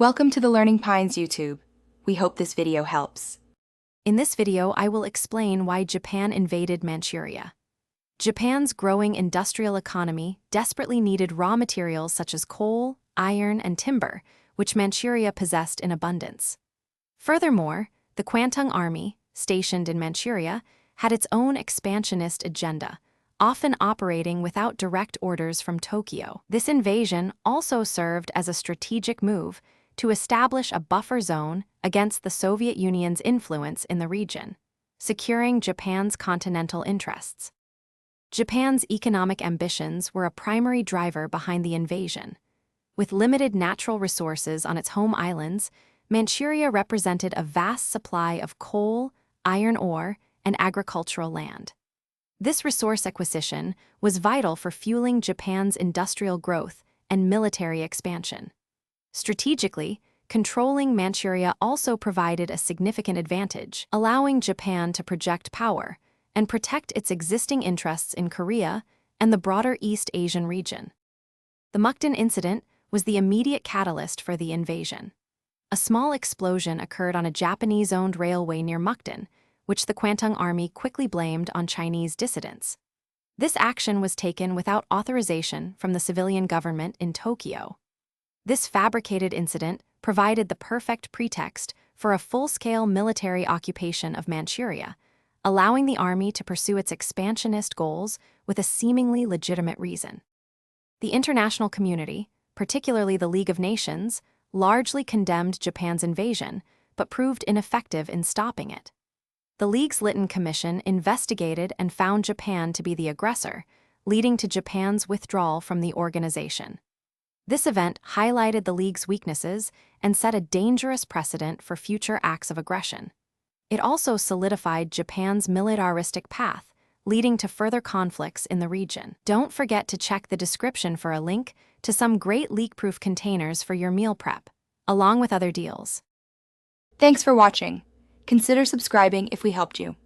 Welcome to the Learning Pines YouTube. We hope this video helps. In this video, I will explain why Japan invaded Manchuria. Japan's growing industrial economy desperately needed raw materials such as coal, iron, and timber, which Manchuria possessed in abundance. Furthermore, the Kwantung Army, stationed in Manchuria, had its own expansionist agenda, often operating without direct orders from Tokyo. This invasion also served as a strategic move to establish a buffer zone against the Soviet Union's influence in the region, securing Japan's continental interests. Japan's economic ambitions were a primary driver behind the invasion. With limited natural resources on its home islands, Manchuria represented a vast supply of coal, iron ore, and agricultural land. This resource acquisition was vital for fueling Japan's industrial growth and military expansion. Strategically, controlling Manchuria also provided a significant advantage, allowing Japan to project power and protect its existing interests in Korea and the broader East Asian region. The Mukden incident was the immediate catalyst for the invasion. A small explosion occurred on a Japanese-owned railway near Mukden, which the Kwantung Army quickly blamed on Chinese dissidents. This action was taken without authorization from the civilian government in Tokyo. This fabricated incident provided the perfect pretext for a full-scale military occupation of Manchuria, allowing the army to pursue its expansionist goals with a seemingly legitimate reason. The international community, particularly the League of Nations, largely condemned Japan's invasion, but proved ineffective in stopping it. The League's Lytton Commission investigated and found Japan to be the aggressor, leading to Japan's withdrawal from the organization. This event highlighted the League's weaknesses and set a dangerous precedent for future acts of aggression. It also solidified Japan's militaristic path, leading to further conflicts in the region. Don't forget to check the description for a link to some great leak-proof containers for your meal prep, along with other deals. Thanks for watching. Consider subscribing if we helped you.